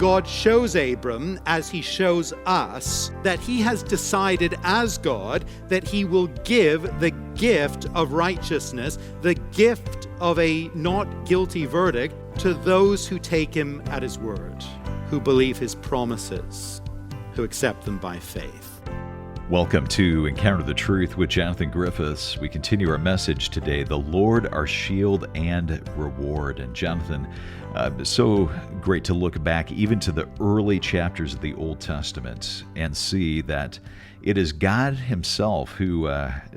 God shows Abram, as he shows us, that he has decided as God that he will give the gift of righteousness, the gift of a not guilty verdict, to those who take him at his word, who believe his promises, who accept them by faith. Welcome to Encounter the Truth with Jonathan Griffiths. We continue our message today, The Lord, Our Shield and Reward. And Jonathan, so great to look back even to the early chapters of the Old Testament and see that it is God himself who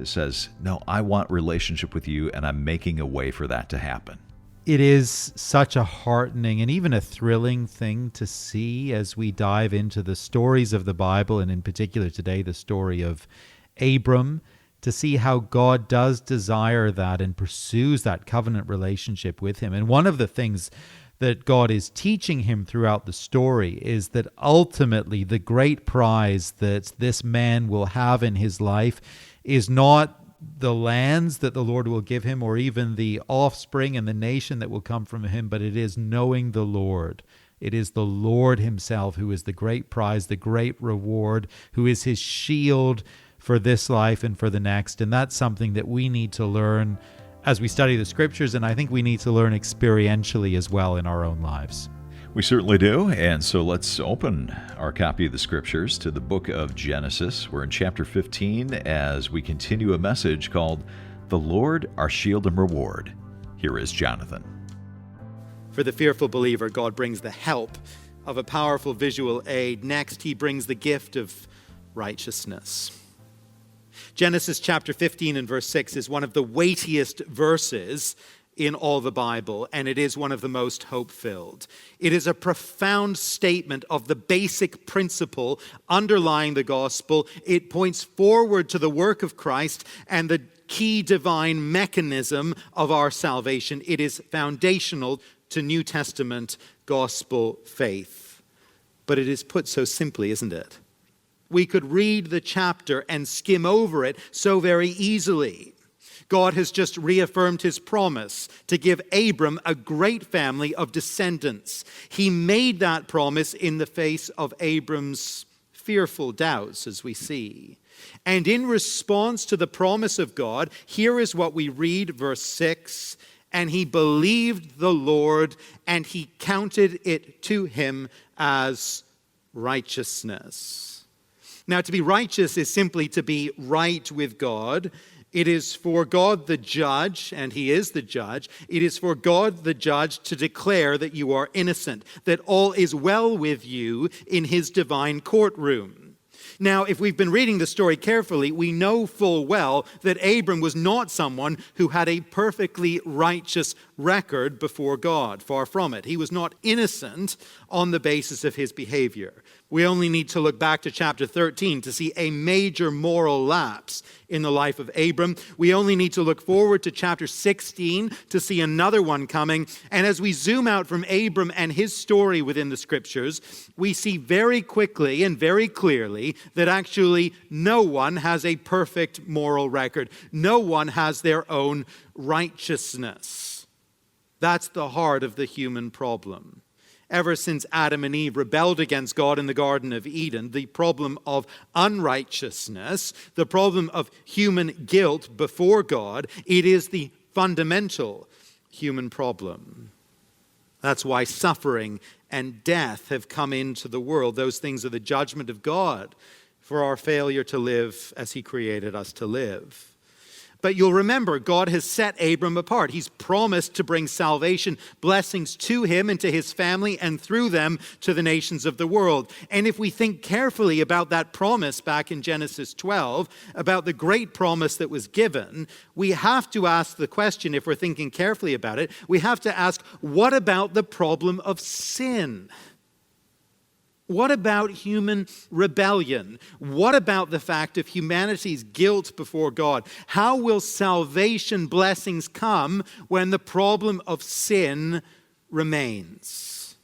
says, no, I want relationship with you, and I'm making a way for that to happen. It is such a heartening and even a thrilling thing to see as we dive into the stories of the Bible, and in particular today, the story of Abram, to see how God does desire that and pursues that covenant relationship with him. And one of the things that God is teaching him throughout the story is that ultimately the great prize that this man will have in his life is not the lands that the Lord will give him, or even the offspring and the nation that will come from him, but it is knowing the Lord. It is the Lord himself who is the great prize, the great reward, who is his shield for this life and for the next. And that's something that we need to learn as we study the scriptures, and I think we need to learn experientially as well in our own lives. We certainly do, and so let's open our copy of the Scriptures to the book of Genesis. We're in chapter 15 as we continue a message called The Lord, Our Shield and Reward. Here is Jonathan. For the fearful believer, God brings the help of a powerful visual aid. Next, he brings the gift of righteousness. Genesis chapter 15 and verse 6 is one of the weightiest verses in all the Bible, and it is one of the most hope-filled. It is a profound statement of the basic principle underlying the gospel. It points forward to the work of Christ and the key divine mechanism of our salvation. It is foundational to New Testament gospel faith. But it is put so simply, isn't it? We could read the chapter and skim over it so very easily. God has just reaffirmed his promise to give Abram a great family of descendants. He made that promise in the face of Abram's fearful doubts, as we see. And in response to the promise of God, here is what we read, verse 6, and he believed the Lord, and he counted it to him as righteousness. Now, to be righteous is simply to be right with God. It is for God the judge, and he is the judge. It is for God the judge to declare that you are innocent, that all is well with you in his divine courtroom. Now, if we've been reading the story carefully, we know full well that Abram was not someone who had a perfectly righteous record before God. Far from it. He was not innocent on the basis of his behavior. We only need to look back to chapter 13 to see a major moral lapse in the life of Abram. We only need to look forward to chapter 16 to see another one coming. And as we zoom out from Abram and his story within the scriptures, we see very quickly and very clearly that actually no one has a perfect moral record. No one has their own righteousness. That's the heart of the human problem. Ever since Adam and Eve rebelled against God in the Garden of Eden, the problem of unrighteousness, the problem of human guilt before God, it is the fundamental human problem. That's why suffering and death have come into the world. Those things are the judgment of God for our failure to live as he created us to live. But you'll remember, God has set Abram apart. He's promised to bring salvation, blessings to him and to his family, and through them to the nations of the world. And if we think carefully about that promise back in Genesis 12, about the great promise that was given, we have to ask the question, if we're thinking carefully about it, we have to ask, what about the problem of sin? What about human rebellion? What about the fact of humanity's guilt before God? How will salvation blessings come when the problem of sin remains?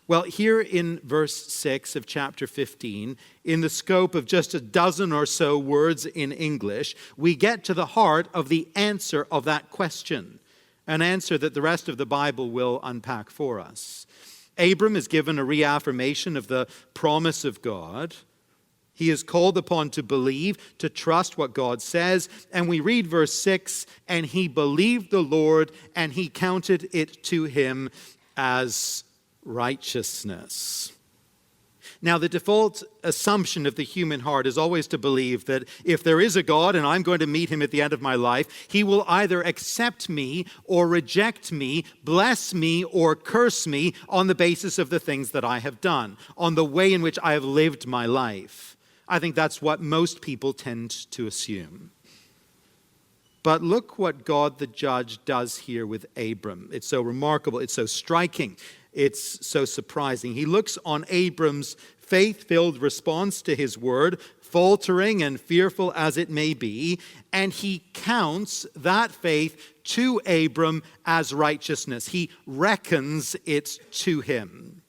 Well, here in verse 6 of chapter 15, in the scope of just a dozen or so words in English, we get to the heart of the answer of that question, an answer that the rest of the Bible will unpack for us. Abram is given a reaffirmation of the promise of God. He is called upon to believe, to trust what God says. And we read verse 6, and he believed the Lord, and he counted it to him as righteousness. Now, the default assumption of the human heart is always to believe that if there is a God and I'm going to meet him at the end of my life, he will either accept me or reject me, bless me or curse me on the basis of the things that I have done, on the way in which I have lived my life. I think that's what most people tend to assume. But look what God the judge does here with Abram. It's so remarkable. It's so striking. It's so surprising. He looks on Abram's faith-filled response to his word, faltering and fearful as it may be, and he counts that faith to Abram as righteousness. He reckons it to him.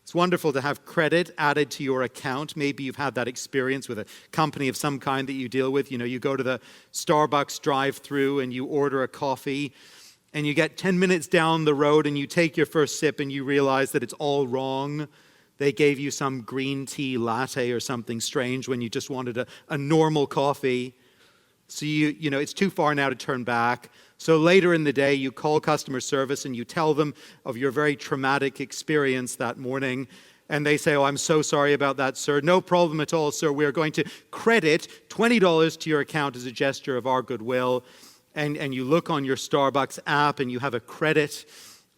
It's wonderful to have credit added to your account. Maybe you've had that experience with a company of some kind that you deal with. You know, you go to the Starbucks drive-thru and you order a coffee, and you get 10 minutes down the road and you take your first sip and you realize that it's all wrong. They gave you some green tea latte or something strange when you just wanted a normal coffee. So you know, it's too far now to turn back. So later in the day, you call customer service and you tell them of your very traumatic experience that morning. And they say, "Oh, I'm so sorry about that, sir. No problem at all, sir. We are going to credit $20 to your account as a gesture of our goodwill." And you look on your Starbucks app and you have a credit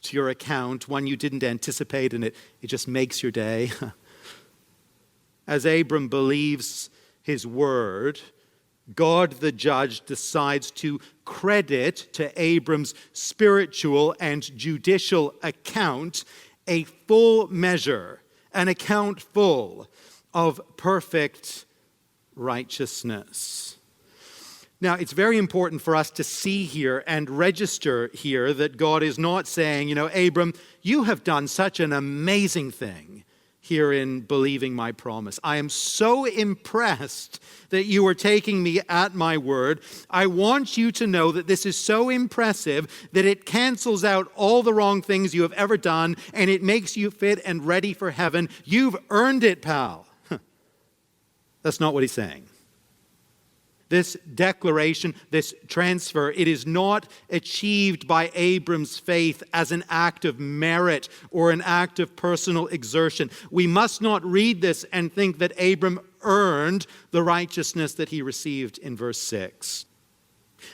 to your account, one you didn't anticipate, and it just makes your day. As Abram believes his word, God the judge decides to credit to Abram's spiritual and judicial account a full measure, an account full of perfect righteousness. Now, it's very important for us to see here and register here that God is not saying, you know, Abram, you have done such an amazing thing here in believing my promise. I am so impressed that you are taking me at my word. I want you to know that this is so impressive that it cancels out all the wrong things you have ever done, and it makes you fit and ready for heaven. You've earned it, pal. That's not what he's saying. This declaration, this transfer, it is not achieved by Abram's faith as an act of merit or an act of personal exertion. We must not read this and think that Abram earned the righteousness that he received in verse 6.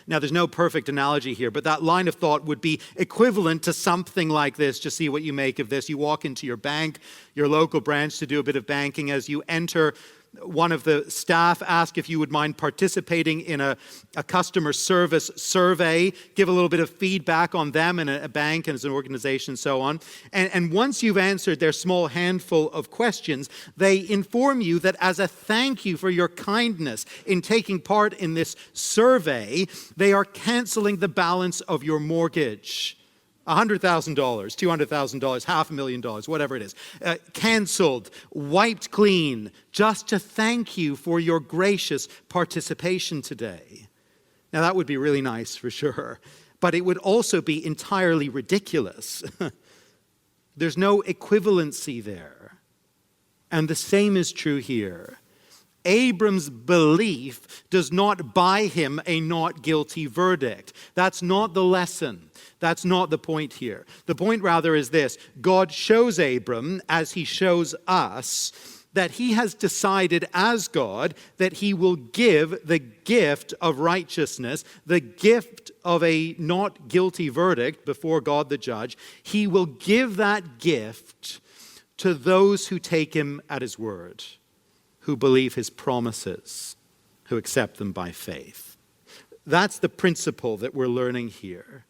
Now, there's no perfect analogy here, but that line of thought would be equivalent to something like this. Just see what you make of this. You walk into your bank, your local branch, to do a bit of banking. As you enter, one of the staff ask if you would mind participating in a customer service survey, give a little bit of feedback on them and a bank and as an organization and so on. And once you've answered their small handful of questions, they inform you that as a thank you for your kindness in taking part in this survey, they are canceling the balance of your mortgage. $100,000, $200,000, $500,000, whatever it is. Canceled, wiped clean, just to thank you for your gracious participation today. Now, that would be really nice for sure, but it would also be entirely ridiculous. There's no equivalency there. And the same is true here. Abram's belief does not buy him a not guilty verdict. That's not the lesson. That's not the point here. The point rather is this: God shows Abram, as he shows us, that he has decided as God that he will give the gift of righteousness, the gift of a not guilty verdict before God the judge. He will give that gift to those who take him at his word, who believe his promises, who accept them by faith. That's the principle that we're learning here.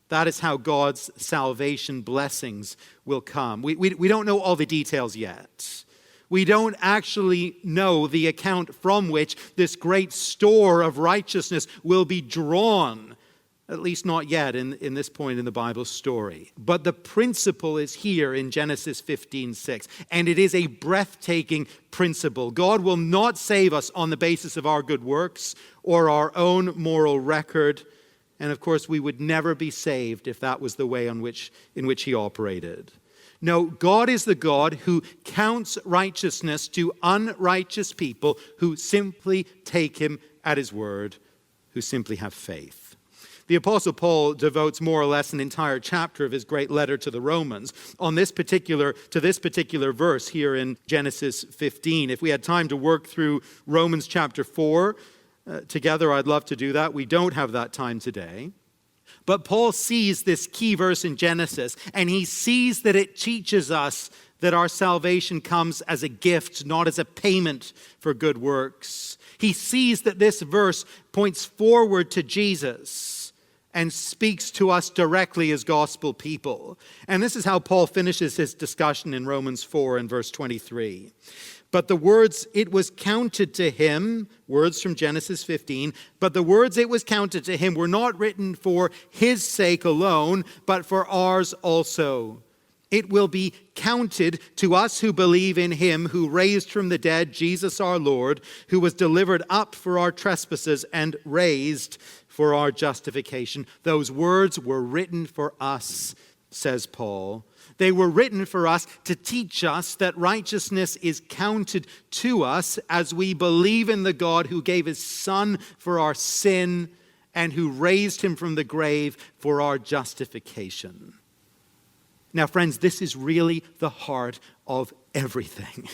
That is how God's salvation blessings will come. We don't know all the details yet. We don't actually know the account from which this great store of righteousness will be drawn, at least not yet in this point in the Bible story. But the principle is here in Genesis 15:6, and it is a breathtaking principle. God will not save us on the basis of our good works or our own moral record. And of course, we would never be saved if that was the way in which he operated. No, God is the God who counts righteousness to unrighteous people who simply take him at his word, who simply have faith. The Apostle Paul devotes more or less an entire chapter of his great letter to the Romans on this particular verse here in Genesis 15. If we had time to work through Romans chapter 4 together, I'd love to do that. We don't have that time today. But Paul sees this key verse in Genesis, and he sees that it teaches us that our salvation comes as a gift, not as a payment for good works. He sees that this verse points forward to Jesus and speaks to us directly as gospel people. And this is how Paul finishes his discussion in Romans 4 and verse 23. But the words it was counted to him, words from Genesis 15, but the words it was counted to him were not written for his sake alone, but for ours also. It will be counted to us who believe in him who raised from the dead Jesus our Lord, who was delivered up for our trespasses and raised for our justification. Those words were written for us, says Paul. They were written for us to teach us that righteousness is counted to us as we believe in the God who gave his Son for our sin and who raised him from the grave for our justification. Now, friends, this is really the heart of everything.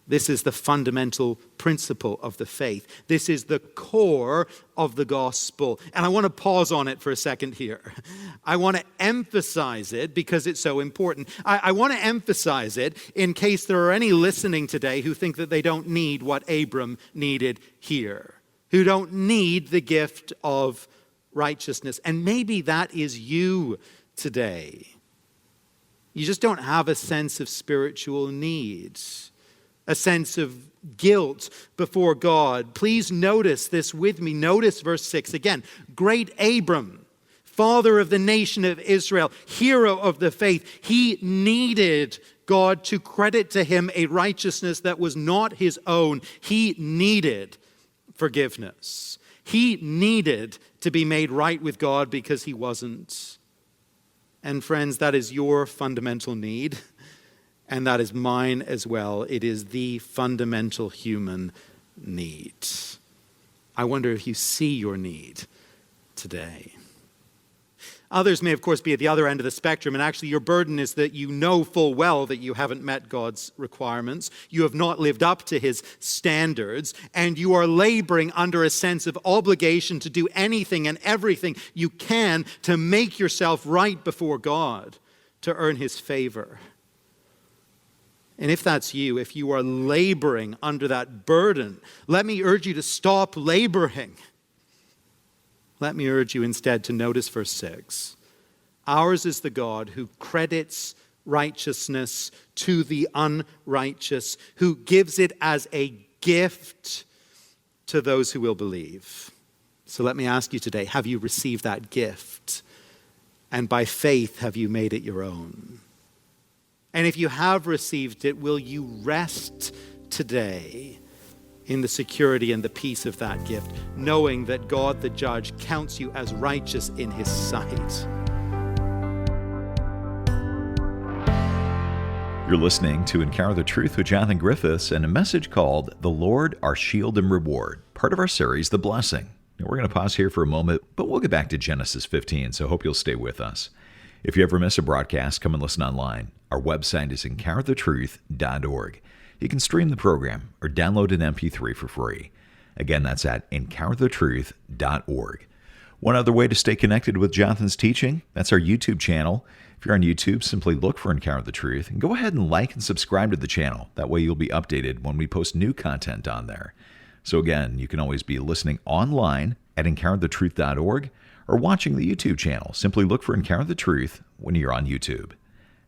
This is the fundamental principle of the faith. This is the core of the gospel. And I want to pause on it for a second here. I want to emphasize it because it's so important. I want to emphasize it in case there are any listening today who think that they don't need what Abram needed here, who don't need the gift of righteousness. And maybe that is you today. You just don't have a sense of spiritual need, a sense of guilt before God. Please notice this with me. Notice verse 6 again. Great Abram, father of the nation of Israel, hero of the faith, he needed God to credit to him a righteousness that was not his own. He needed forgiveness. He needed to be made right with God because he wasn't. And friends, that is your fundamental need, and that is mine as well. It is the fundamental human need. I wonder if you see your need today. Others may, of course, be at the other end of the spectrum, and actually your burden is that you know full well that you haven't met God's requirements, you have not lived up to his standards, and you are laboring under a sense of obligation to do anything and everything you can to make yourself right before God, to earn his favor. And if that's you, if you are laboring under that burden, let me urge you to stop laboring. Let me urge you instead to notice verse 6. Ours is the God who credits righteousness to the unrighteous, who gives it as a gift to those who will believe. So let me ask you today, have you received that gift? And by faith, have you made it your own? And if you have received it, will you rest today in the security and the peace of that gift, knowing that God the judge counts you as righteous in his sight? You're listening to Encounter the Truth with Jonathan Griffiths and a message called The Lord Our Shield and Reward, part of our series, The Blessing. Now, we're going to pause here for a moment, but we'll get back to Genesis 15, so hope you'll stay with us. If you ever miss a broadcast, come and listen online. Our website is encounterthetruth.org. You can stream the program or download an MP3 for free. Again, that's at encounterthetruth.org. One other way to stay connected with Jonathan's teaching, that's our YouTube channel. If you're on YouTube, simply look for Encounter the Truth and go ahead and like and subscribe to the channel. That way you'll be updated when we post new content on there. So again, you can always be listening online at encounterthetruth.org or watching the YouTube channel. Simply look for Encounter the Truth when you're on YouTube.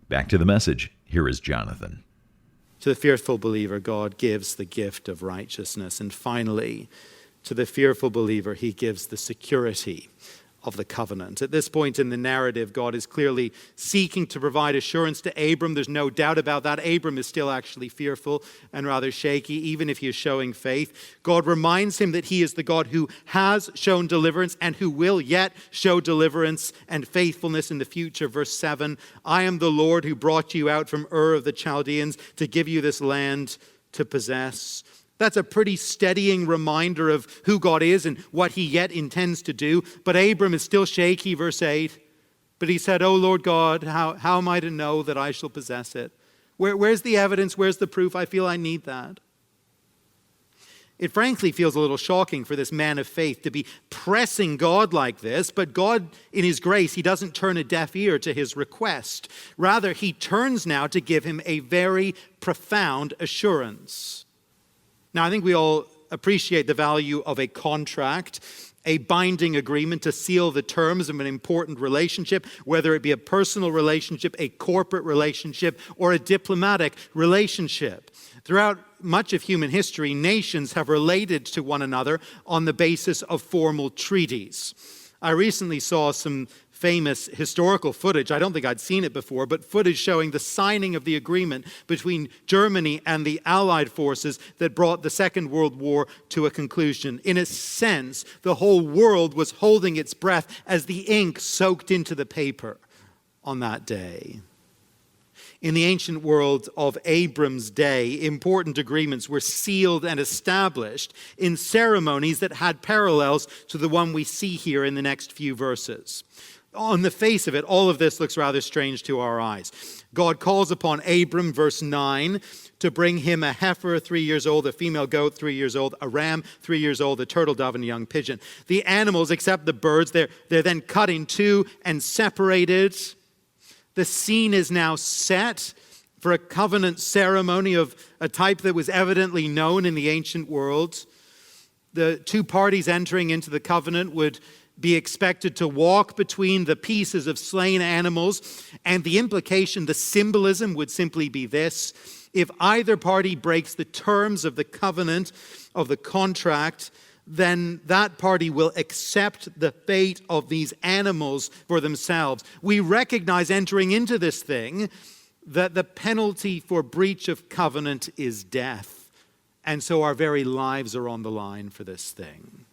Back to the message. Here is Jonathan. To the fearful believer, God gives the gift of righteousness. And finally, to the fearful believer, he gives the security of the covenant. At this point in the narrative, God is clearly seeking to provide assurance to Abram. There's no doubt about that. Abram is still actually fearful and rather shaky, even if he is showing faith. God reminds him that he is the God who has shown deliverance and who will yet show deliverance and faithfulness in the future. Verse 7, I am the Lord who brought you out from Ur of the Chaldeans to give you this land to possess. That's a pretty steadying reminder of who God is and what he yet intends to do. But Abram is still shaky, verse 8. But he said, "Oh Lord God, how am I to know that I shall possess it? Where's the evidence? Where's the proof? I feel I need that." It frankly feels a little shocking for this man of faith to be pressing God like this, but God, in his grace, he doesn't turn a deaf ear to his request. Rather, he turns now to give him a very profound assurance. Now, I think we all appreciate the value of a contract, a binding agreement to seal the terms of an important relationship, whether it be a personal relationship, a corporate relationship, or a diplomatic relationship. Throughout much of human history, nations have related to one another on the basis of formal treaties. I recently saw some famous historical footage. I don't think I'd seen it before, but footage showing the signing of the agreement between Germany and the Allied forces that brought the Second World War to a conclusion. In a sense, the whole world was holding its breath as the ink soaked into the paper on that day. In the ancient world of Abram's day, important agreements were sealed and established in ceremonies that had parallels to the one we see here in the next few verses. On the face of it, all of this looks rather strange to our eyes. God calls upon Abram, verse 9, to bring him a heifer 3 years old, a female goat 3 years old, a ram 3 years old, a turtle dove, and a young pigeon. The animals, except the birds, they're then cut in two and separated. The scene is now set for a covenant ceremony of a type that was evidently known in the ancient world. The two parties entering into the covenant would be expected to walk between the pieces of slain animals, and the implication, the symbolism would simply be this: if either party breaks the terms of the covenant, of the contract, then that party will accept the fate of these animals for themselves. We recognize entering into this thing that the penalty for breach of covenant is death, and so our very lives are on the line for this thing.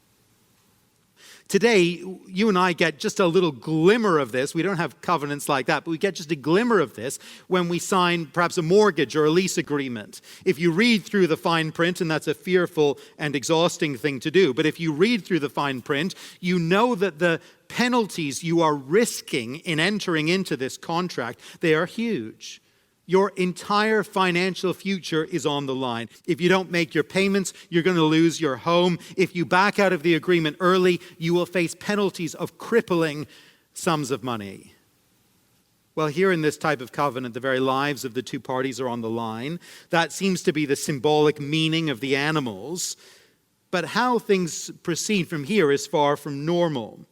Today, you and I get just a little glimmer of this. We don't have covenants like that, but we get just a glimmer of this when we sign perhaps a mortgage or a lease agreement. If you read through the fine print, and that's a fearful and exhausting thing to do, but if you read through the fine print, you know that the penalties you are risking in entering into this contract, they are huge. Your entire financial future is on the line. If you don't make your payments, you're going to lose your home. If you back out of the agreement early, you will face penalties of crippling sums of money. Well, here in this type of covenant, the very lives of the two parties are on the line. That seems to be the symbolic meaning of the animals. But how things proceed from here is far from normal.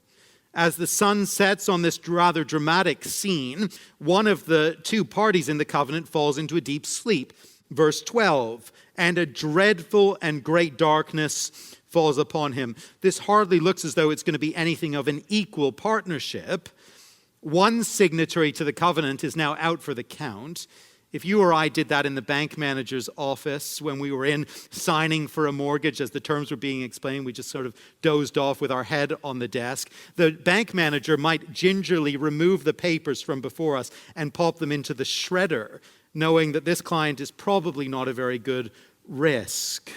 As the sun sets on this rather dramatic scene, one of the two parties in the covenant falls into a deep sleep. Verse 12, and a dreadful and great darkness falls upon him. This hardly looks as though it's going to be anything of an equal partnership. One signatory to the covenant is now out for the count. If you or I did that in the bank manager's office when we were in signing for a mortgage as the terms were being explained, we just sort of dozed off with our head on the desk. The bank manager might gingerly remove the papers from before us and pop them into the shredder, knowing that this client is probably not a very good risk.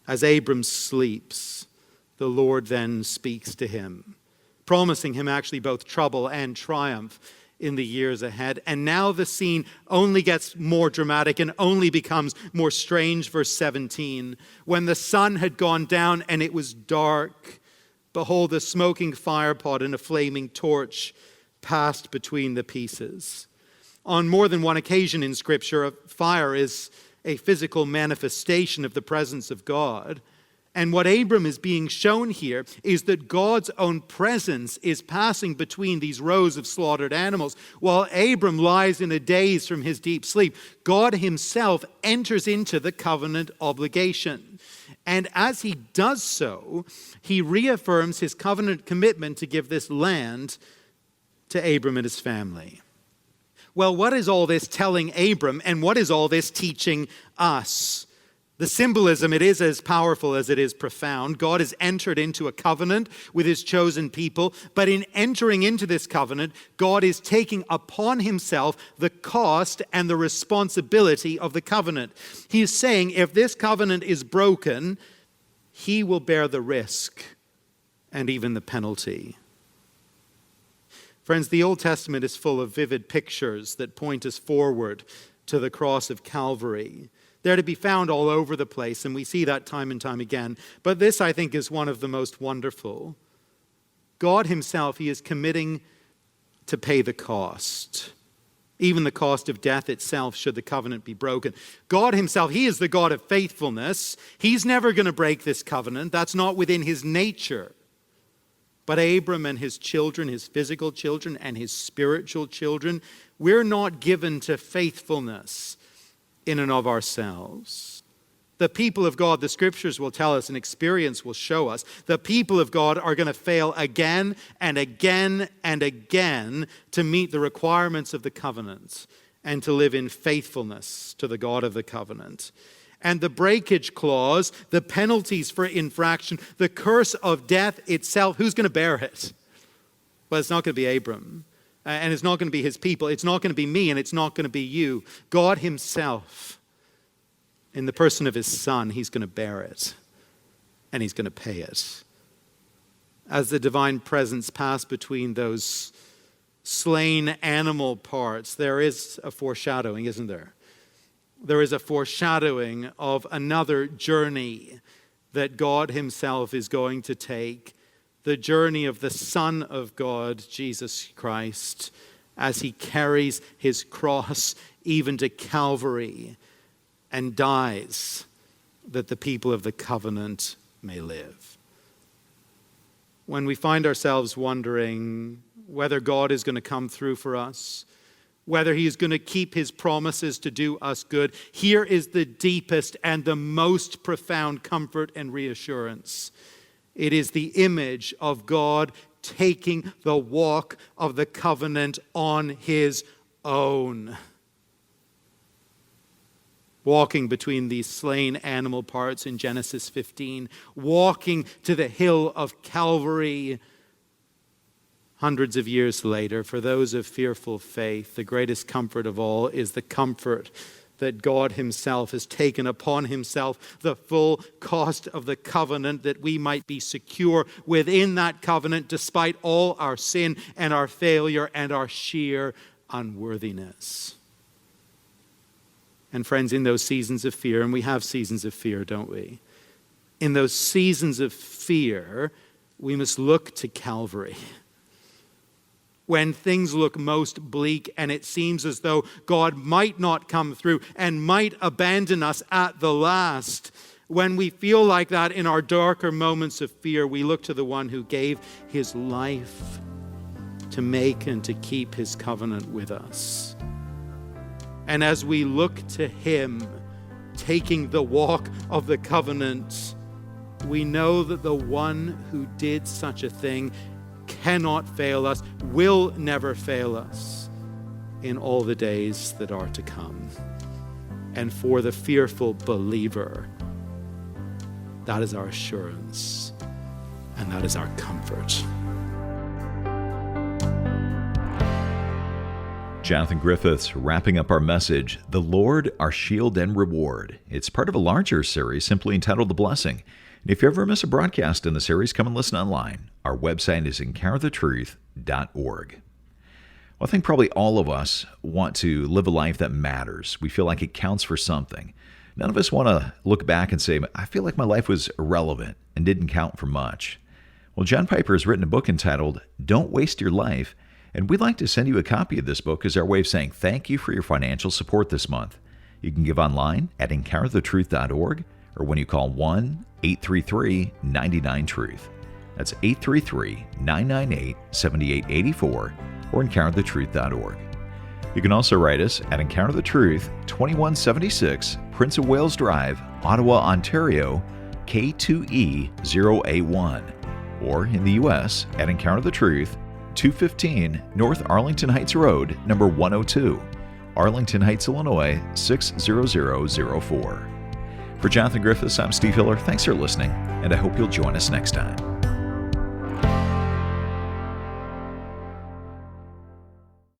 As Abram sleeps, the Lord then speaks to him, promising him actually both trouble and triumph in the years ahead. And now the scene only gets more dramatic and only becomes more strange. Verse 17, when the sun had gone down and it was dark, behold, a smoking firepot and a flaming torch passed between the pieces. On more than one occasion in Scripture, fire is a physical manifestation of the presence of God. And what Abram is being shown here is that God's own presence is passing between these rows of slaughtered animals. While Abram lies in a daze from his deep sleep, God himself enters into the covenant obligation. And as he does so, he reaffirms his covenant commitment to give this land to Abram and his family. Well, what is all this telling Abram, and what is all this teaching us? The symbolism, it is as powerful as it is profound. God has entered into a covenant with his chosen people, but in entering into this covenant, God is taking upon himself the cost and the responsibility of the covenant. He is saying, if this covenant is broken, he will bear the risk and even the penalty. Friends, the Old Testament is full of vivid pictures that point us forward to the cross of Calvary. They're to be found all over the place, and we see that time and time again. But this, I think, is one of the most wonderful. God himself, he is committing to pay the cost, even the cost of death itself, should the covenant be broken. God himself, he is the God of faithfulness. He's never going to break this covenant. That's not within his nature. But Abram and his children, his physical children and his spiritual children, we're not given to faithfulness in and of ourselves. The people of God, the scriptures will tell us and experience will show us, the people of God are going to fail again and again and again to meet the requirements of the covenant and to live in faithfulness to the God of the covenant. And the breakage clause, the penalties for infraction, the curse of death itself, who's going to bear it? Well, it's not going to be Abram. And it's not going to be his people. It's not going to be me, and it's not going to be you. God himself, in the person of his Son, he's going to bear it. And he's going to pay it. As the divine presence passed between those slain animal parts, there is a foreshadowing, isn't there? There is a foreshadowing of another journey that God himself is going to take. The journey of the Son of God, Jesus Christ, as he carries his cross even to Calvary and dies that the people of the covenant may live. When we find ourselves wondering whether God is going to come through for us, whether he is going to keep his promises to do us good, here is the deepest and the most profound comfort and reassurance. It is the image of God taking the walk of the covenant on his own. Walking between these slain animal parts in Genesis 15, walking to the hill of Calvary. Hundreds of years later, for those of fearful faith, the greatest comfort of all is the comfort that God himself has taken upon himself the full cost of the covenant, that we might be secure within that covenant despite all our sin and our failure and our sheer unworthiness. And friends, in those seasons of fear, and we have seasons of fear, don't we? In those seasons of fear, we must look to Calvary. When things look most bleak and it seems as though God might not come through and might abandon us at the last, when we feel like that in our darker moments of fear, we look to the one who gave his life to make and to keep his covenant with us. And as we look to him, taking the walk of the covenant, we know that the one who did such a thing cannot fail us, will never fail us in all the days that are to come. And for the fearful believer, that is our assurance and that is our comfort. Jonathan Griffiths wrapping up our message, The Lord, Our Shield and Reward. It's part of a larger series simply entitled The Blessing. And if you ever miss a broadcast in the series, come and listen online. Our website is encounterthetruth.org. Well, I think probably all of us want to live a life that matters. We feel like it counts for something. None of us want to look back and say, I feel like my life was irrelevant and didn't count for much. Well, John Piper has written a book entitled, Don't Waste Your Life, and we'd like to send you a copy of this book as our way of saying thank you for your financial support this month. You can give online at encounterthetruth.org or when you call 1-833-99-TRUTH. That's 833-998-7884 or encounterthetruth.org. You can also write us at Encounter the Truth, 2176 Prince of Wales Drive, Ottawa, Ontario, K2E0A1, or in the U.S. at Encounter the Truth, 215 North Arlington Heights Road, number 102, Arlington Heights, Illinois, 60004. For Jonathan Griffiths, I'm Steve Hiller. Thanks for listening, and I hope you'll join us next time.